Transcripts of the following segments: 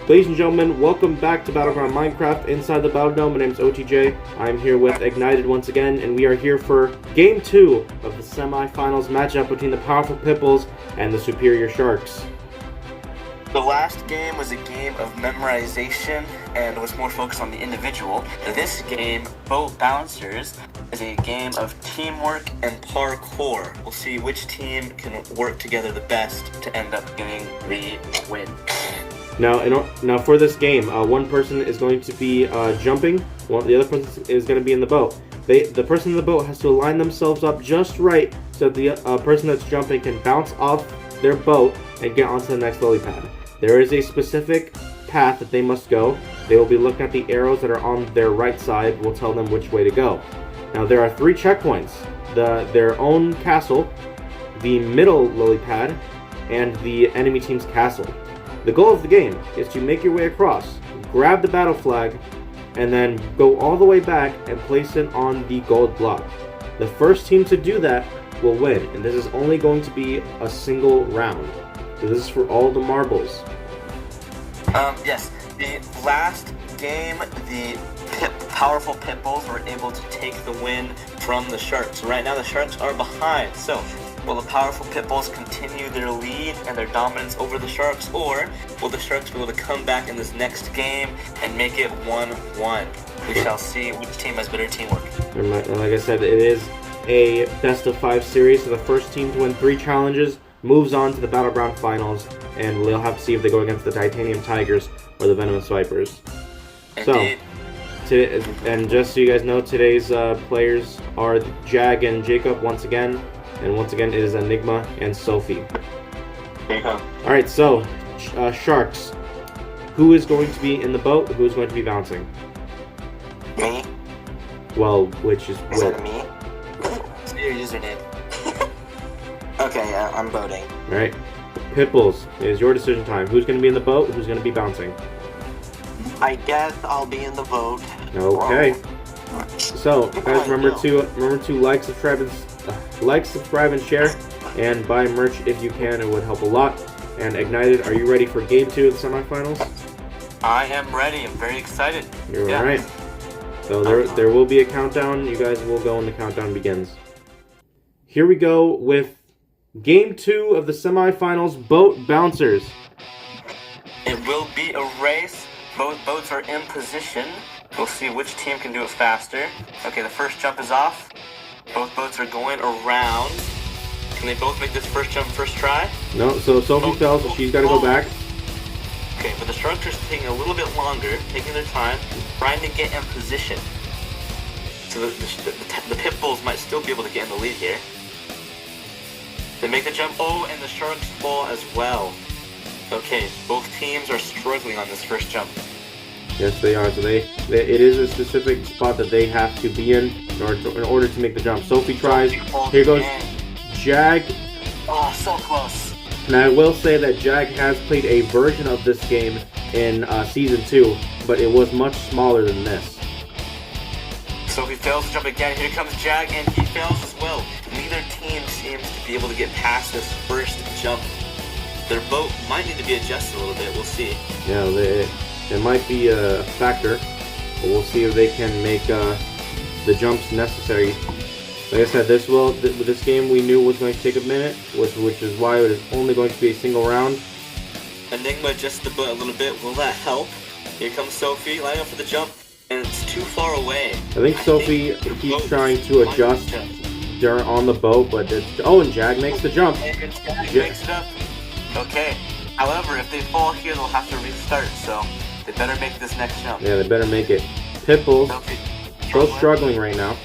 Ladies and gentlemen, welcome back to Battleground Minecraft inside the Battleground. My name is OTJ. I'm here with Ignited once again, and we are here for Game 2 of the semi-finals matchup between the powerful Pitbulls and the superior Sharks. The last game was a game of memorization and was more focused on the individual. This game, Boat Bouncers, is a game of teamwork and parkour. We'll see which team can work together the best to end up getting the win. Now for this game, one person is going to be jumping, while the other person is going to be in the boat. The person in the boat has to align themselves up just right so that the person that's jumping can bounce off their boat and get onto the next lily pad. There is a specific path that they must go. They will be looking at the arrows that are on their right side. Will tell them which way to go. Now there are 3 checkpoints: their own castle, the middle lily pad, and the enemy team's castle. The goal of the game is to make your way across, grab the battle flag, and then go all the way back and place it on the gold block. The first team to do that will win, and this is only going to be a single round. So this is for all the marbles. Yes, the last game, the powerful Pitbulls were able to take the win from the Sharks. Right now the Sharks are behind, so will the powerful Pitbulls continue their lead and their dominance over the Sharks, or will the Sharks be able to come back in this next game and make it 1-1? We shall see which team has better teamwork. And like I said, it is a best-of-5 series, so the first team to win 3 challenges moves on to the Battleground finals, and we'll have to see if they go against the Titanium Tigers or the Venomous Vipers. Indeed. And just so you guys know, today's players are Jag and Jacob once again. And once again, it is Enigma and Sophie. Alright, so, Sharks. Who is going to be in the boat? Who is going to be bouncing? Me? Well, which is... Is that me? It's your username. Okay, yeah, I'm boating. Alright. Pitbulls, it is your decision time. Who's going to be in the boat? Who's going to be bouncing? I guess I'll be in the boat. Okay. So, guys, remember to like, subscribe, and share, and buy merch if you can. It would help a lot. And Ignited, are you ready for Game 2 of the semifinals? I am ready. I'm very excited. You're alright. So there will be a countdown. You guys will go when the countdown begins. Here we go with Game 2 of the semifinals, Boat Bouncers. It will be a race. Both boats are in position. We'll see which team can do it faster. Okay, the first jump is off. Both boats are going around. Can they both make this first jump first try? No, so Sophie fell, so she's got to go back. Okay, but the Sharks are taking a little bit longer, taking their time, trying to get in position. So the Pitbulls might still be able to get in the lead here. They make the jump. Oh, and the Sharks fall as well. Okay, both teams are struggling on this first jump. Yes, they are. So it is a specific spot that they have to be in order to make the jump. Sophie tries. Here goes Jag. Oh, so close. And I will say that Jag has played a version of this game in Season 2, but it was much smaller than this. Sophie fails to jump again. Here comes Jag, and he fails as well. Neither team seems to be able to get past this first jump. Their boat might need to be adjusted a little bit. We'll see. Yeah, it might be a factor, but we'll see if they can make the jumps necessary. Like I said, this game we knew was going to take a minute, which is why it is only going to be a single round. Enigma adjusts the boat a little bit. Will that help? Here comes Sophie, lining up for the jump, and it's too far away. I think Sophie keeps trying to adjust on the boat, but and Jag makes the jump. And Jag makes it up. Okay. However, if they fall here, they'll have to restart, so they better make this next jump. Yeah, they better make it. Pitbulls, both struggling right now.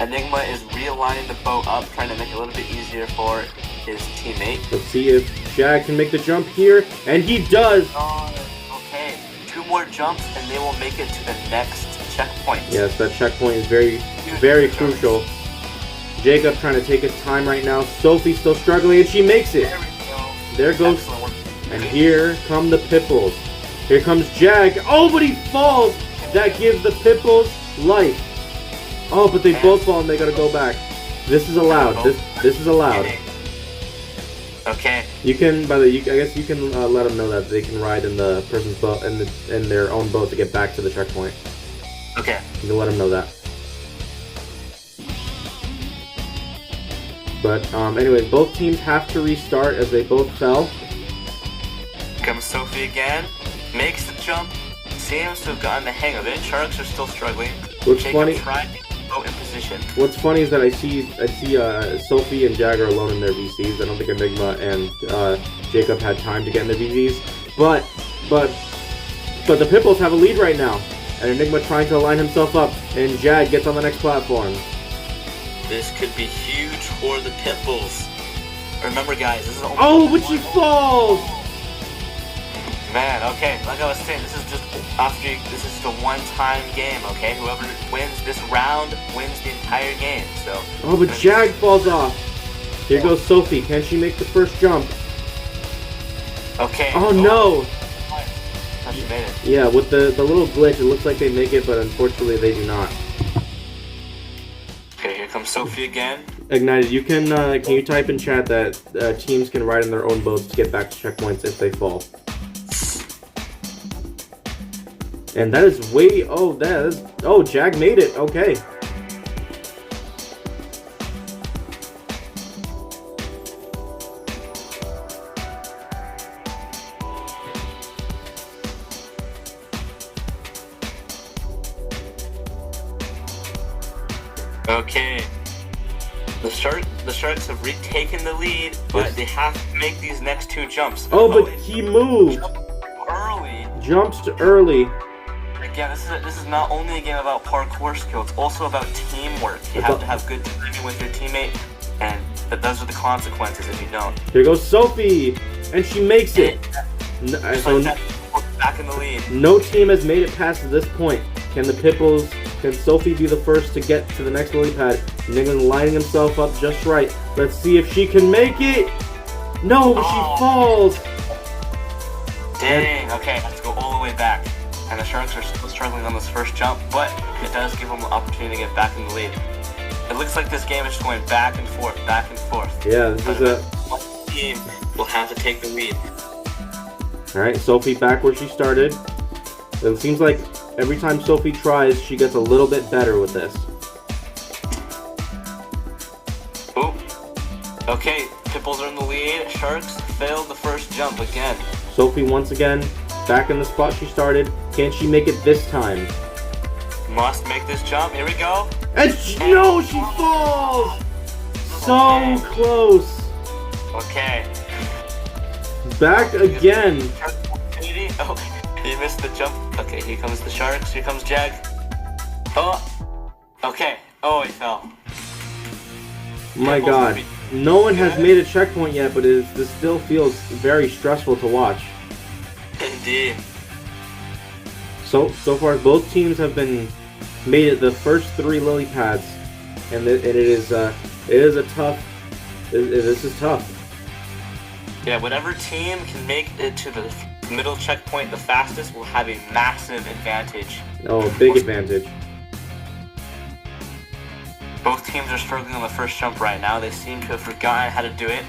Enigma is realigning the boat up, trying to make it a little bit easier for his teammate. Let's see if Jag can make the jump here, and he does! Okay, 2 more jumps, and they will make it to the next checkpoint. Yes, that checkpoint is very crucial. Jacob trying to take his time right now. Sophie's still struggling, and she makes it. There we go. There goes, and here come the Pitbulls. Here comes Jag. Oh, but he falls! That gives the Pitbulls life. Oh, but they both fall and they gotta go back. This is allowed. This is allowed. Okay. You can, by the way, I guess you can let them know that they can ride in the person's boat in their own boat to get back to the checkpoint. Okay. You can let them know that. But anyways, both teams have to restart as they both fell. Comes Sophie again. Makes the jump. Seems to have gotten the hang of it. Sharks are still struggling. What's Jacob funny? tried to go in position. What's funny is that I see Sophie and Jag are alone in their VCs. I don't think Enigma and Jacob had time to get in their VCs. But the Pitbulls have a lead right now. And Enigma trying to align himself up, and Jag gets on the next platform. This could be huge for the Pitbulls. Remember, guys, this is only But she falls! Man, okay, like I was saying, this is just a one-time game, okay? Whoever wins this round wins the entire game, so... But Jag falls off. Here goes Sophie. Can she make the first jump? Okay. No! Oh, she made it. Yeah, with the little glitch, it looks like they make it, but unfortunately they do not. Okay, here comes Sophie again. Ignited, you can you type in chat that teams can ride in their own boats to get back to checkpoints if they fall. And that is Jag made it. Okay. Okay. The Sharks have retaken the lead, but Yes. they have to make these next two jumps. But he moved. Early. Jumped early. Again, this is not only a game about parkour skill, it's also about teamwork. You have to have good timing with your teammate, and those are the consequences if you don't. Here goes Sophie, and she makes it. So Back in the lead. no team has made it past this point. Can Sophie be the first to get to the next lily pad? Nick's lining himself up just right. Let's see if she can make it. No, but she falls. Dang. Okay, let's go all the way back. And the Sharks are still struggling on this first jump, but it does give them the opportunity to get back in the lead. It looks like this game is just going back and forth, back and forth. Yeah, this is one team will have to take the lead. Alright, Sophie back where she started. It seems like every time Sophie tries, she gets a little bit better with this. Oh. Okay, Pitbulls are in the lead. Sharks failed the first jump again. Sophie once again, back in the spot she started. Can she make it this time? Must make this jump. Here we go. And no, she falls! So close. Okay. Back again. Oh, he missed the jump. Okay, here comes the Sharks. Here comes Jag. Oh. Okay. Oh, he fell. My God. No one has made a checkpoint yet, but this still feels very stressful to watch. Indeed. So far, both teams have made it the first 3 lily pads, and it is a tough. This is tough. Yeah, whatever team can make it to the middle checkpoint the fastest will have a massive advantage. Oh, big advantage. Both teams are struggling on the first jump right now. They seem to have forgotten how to do it.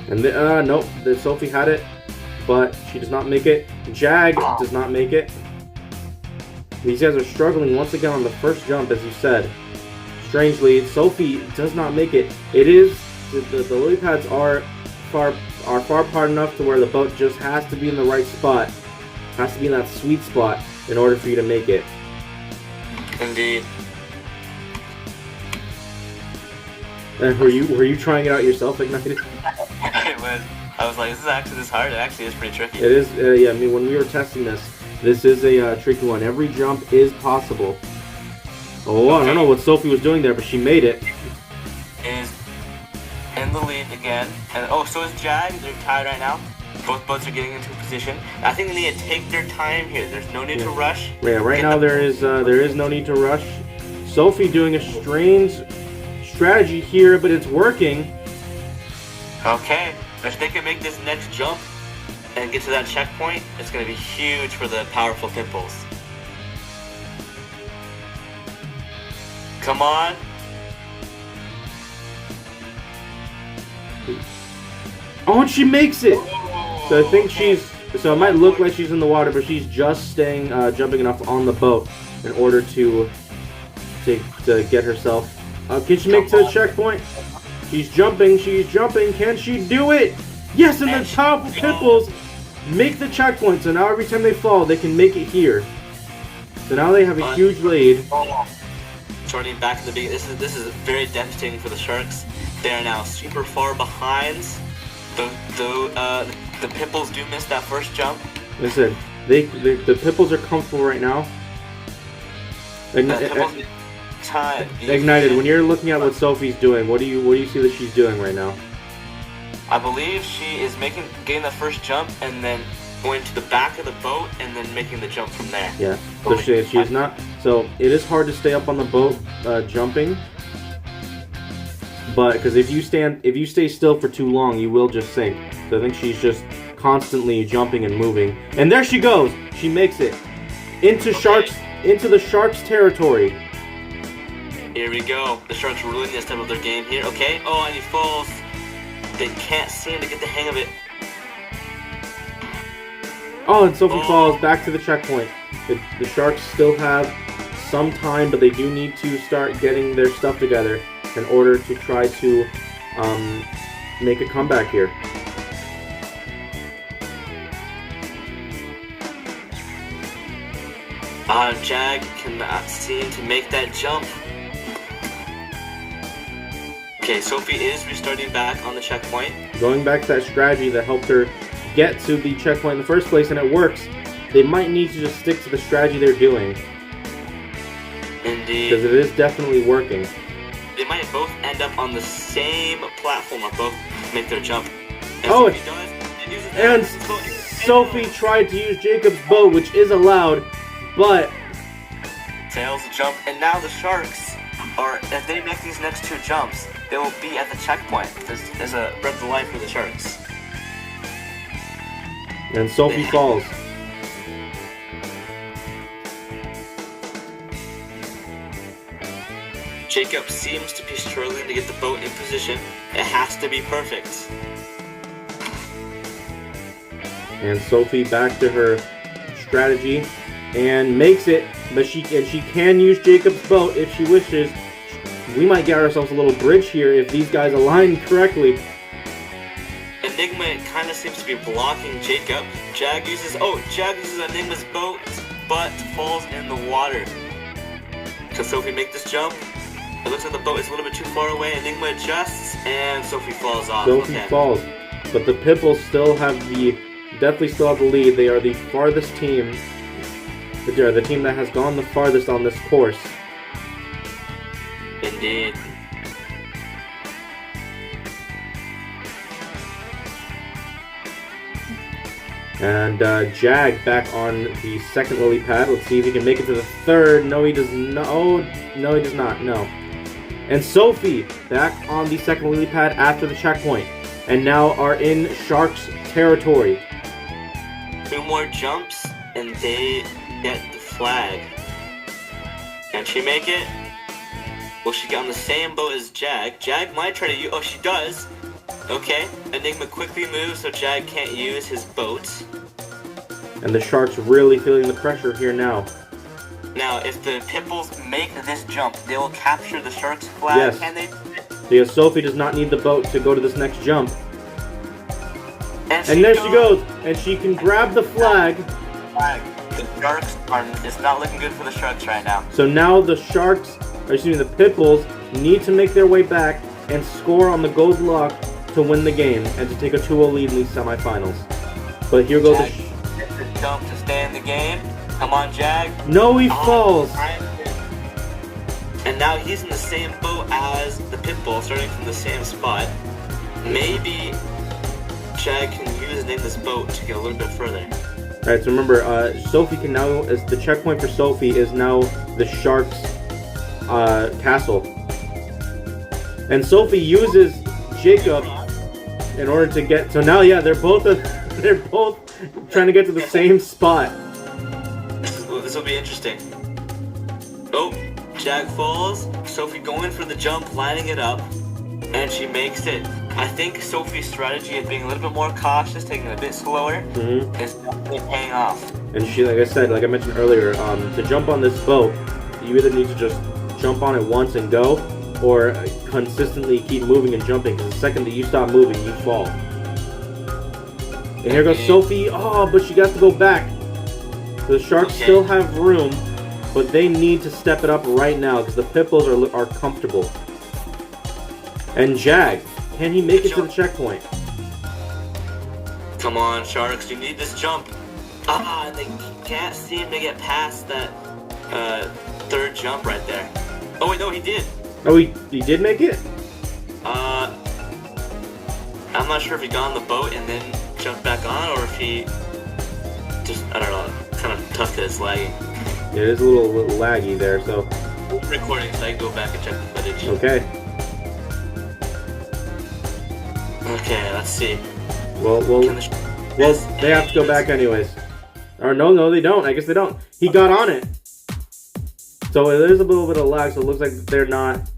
And nope, Sophie had it, but she does not make it. Jag does not make it. These guys are struggling once again on the first jump, as you said. Strangely, Sophie does not make it. It is the lily pads are far apart enough to where the boat just has to be in the right spot, has to be in that sweet spot in order for you to make it. Indeed. And were you trying it out yourself, Ignited? I was like, is this actually this hard? It actually is pretty tricky. It is. Yeah, I mean, when we were testing this is a tricky one. Every jump is possible. Oh, okay. I don't know what Sophie was doing there, but she made it. Is in the lead again, and so is Jag. They're tied right now. Both boats are getting into position. I think they need to take their time here. There's no need to rush. Yeah, right now there is no need to rush. Sophie doing a strange strategy here, but it's working. Okay, if they can make this next jump and get to that checkpoint, it's going to be huge for the powerful Pitbulls. Come on. Oh, and she makes it! So I think so it might look like she's in the water, but she's just staying, jumping enough on the boat in order to get herself. Can she make it to the checkpoint? She's jumping, can she do it? Yes, and the powerful Pitbulls make the checkpoint, so now every time they fall, they can make it here. So now they have a huge lead. Starting back in the beginning, this is very devastating for the Sharks. They are now super far behind. The Pitbulls do miss that first jump. Listen, the Pitbulls are comfortable right now. Ignited. When you're looking at what Sophie's doing, what do you see that she's doing right now? I believe she is getting the first jump and then going to the back of the boat and then making the jump from there. Yeah. So she is not. So it is hard to stay up on the boat jumping. But because if you stay still for too long, you will just sink. So I think she's just constantly jumping and moving. And there she goes. She makes it into the Sharks' territory. Here we go. The Sharks really need to step up their game here. Okay. Oh, and he falls. They can't seem to get the hang of it. Oh, and Sophie falls back to the checkpoint. The Sharks still have some time, but they do need to start getting their stuff together in order to try to make a comeback here. Jag cannot seem to make that jump. Okay, Sophie is restarting back on the checkpoint. Going back to that strategy that helped her get to the checkpoint in the first place, and it works. They might need to just stick to the strategy they're doing. Indeed. Because it is definitely working. They might both end up on the same platform or both make their jump. And Sophie tried to use Jacob's bow, which is allowed, but fails the jump. And now the Sharks if they make these next two jumps, they will be at the checkpoint. There's a breath of life for the Sharks. And Sophie falls. Jacob seems to be struggling to get the boat in position. It has to be perfect. And Sophie back to her strategy and makes it, but she can use Jacob's boat if she wishes. We might get ourselves a little bridge here if these guys align correctly. Enigma kind of seems to be blocking Jacob. Jag uses Enigma's boat, but falls in the water. Can Sophie make this jump? It looks like the boat is a little bit too far away. Enigma adjusts, and Sophie falls off. Sophie falls, but the Pitbulls definitely still have the lead. They are the farthest team. They are the team that has gone the farthest on this course. Indeed. And Jag back on the second lily pad. Let's see if he can make it to the third. No, he does not. Oh, no, he does not. No. And Sophie back on the second lily pad after the checkpoint. And now are in Sharks territory. 2 more jumps, and they get the flag. Can she make it? Will she get on the same boat as Jag? Jag might try to use... Oh, she does. Okay. Enigma quickly moves so Jag can't use his boat. And the Sharks really feeling the pressure here now. Now, if the Pitbulls make this jump, they will capture the Sharks flag. Yes. Can they? Because Sophie does not need the boat to go to this next jump. And there she goes. And she can grab the flag. The Sharks it's not looking good for the Sharks right now. So now the Pitbulls need to make their way back and score on the gold luck to win the game and to take a 2-0 lead in these semifinals. But here goes the jump to stay in the game. Come on, Jag. No, he falls. And now he's in the same boat as the Pitbull, starting from the same spot. Maybe Jag can use Enigma's boat to get a little bit further. Alright, so remember, Sophie can now, as the checkpoint for Sophie is now the Sharks' castle. And Sophie uses Jacob in order to get, so now, yeah, they're both trying to get to the same spot. This will be interesting. Oh, Jag falls. Sophie going for the jump, lining it up, and she makes it. I think Sophie's strategy of being a little bit more cautious, taking it a bit slower, is definitely paying off. And she, like I mentioned earlier, to jump on this boat, you either need to just jump on it once and go, or consistently keep moving and jumping, because the second that you stop moving, you fall. And here goes Sophie. Oh, but she got to go back. The Sharks still have room, but they need to step it up right now, because the Pitbulls are comfortable. And Jag, can he make it to the checkpoint? Come on, Sharks, you need this jump. And they can't seem to get past that third jump right there. Oh wait, no, he did. Oh, he did make it? I'm not sure if he got on the boat and then jumped back on, or if he just, I don't know, it's kind of tough because it's lagging. Yeah, it is a little laggy there, so... I'm recording, so I can go back and check the footage. Okay. Okay, let's see. Well, they have to go back anyways. Or no, they don't. I guess they don't. He got on it. So there's a little bit of lag, so it looks like they're not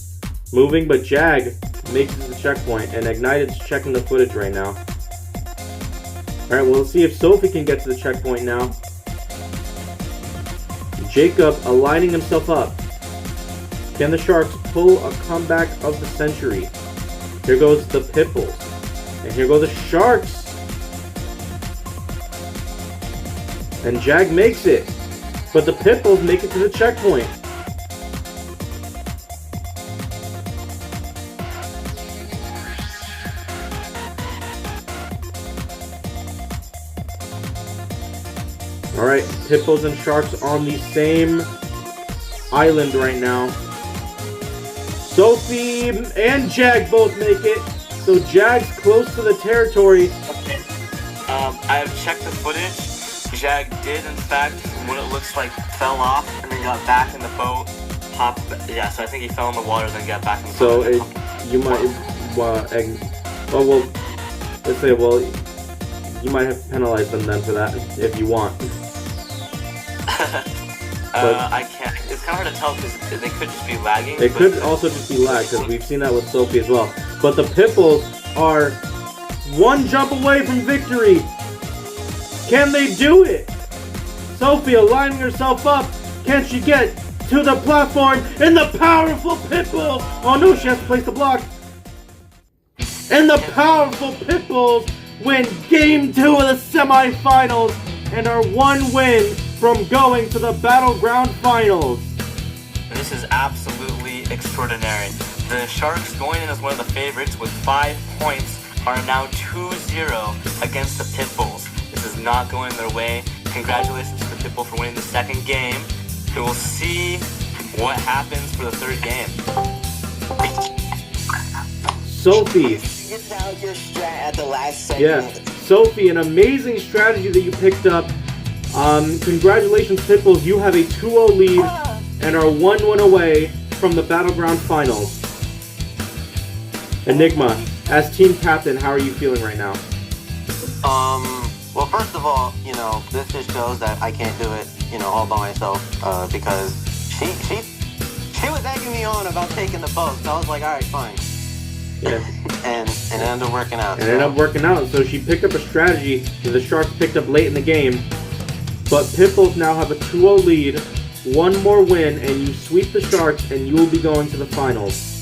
moving, but Jag makes it to the checkpoint, and Ignited's checking the footage right now. Alright, well, let's see if Sophie can get to the checkpoint now. Jacob aligning himself up. Can the Sharks pull a comeback of the century? Here goes the Pitbulls. And here go the Sharks. And Jag makes it. But the Pitbulls make it to the checkpoint. Alright, Pitbulls and Sharks on the same island right now. Sophie and Jag both make it. So Jag's close to the territory. Okay. I have checked the footage. Jag did, in fact, what it looks like, fell off and then got back in the boat. Yeah, so I think he fell in the water, then got back in the boat. So you might, let's say, you might have penalized them then for that if you want. I can't. It's kind of hard to tell because they could just be lagging. It could also just be lag, because we've seen that with Sophie as well. But the Pitbulls are one jump away from victory. Can they do it? Sophie aligning herself up. Can she get to the platform? And the powerful Pitbull. Oh no, she has to place the block. And the powerful Pitbulls win Game 2 of the semifinals and are one win from going to the Battleground finals. This is absolutely extraordinary. The Sharks, going in as one of the favorites with 5 points, are now 2-0 against the Pitbulls. This is not going their way. Congratulations to the Pitbull for winning the second game. We will see what happens for the third game. Sophie. Get out your strat at the last second. Yeah, Sophie, an amazing strategy that you picked up. Congratulations, Pitbulls. You have a 2-0 lead and are 1-1 away from the Battleground finals. Enigma, as team captain, how are you feeling right now? Well, first of all, this just shows that I can't do it, all by myself, because she was egging me on about taking the boat, so I was like, all right, fine. Yeah. and it ended up working out. It ended up working out, so she picked up a strategy that the Sharks picked up late in the game, but Pitbulls now have a 2-0 lead, one more win, and you sweep the Sharks, and you will be going to the finals.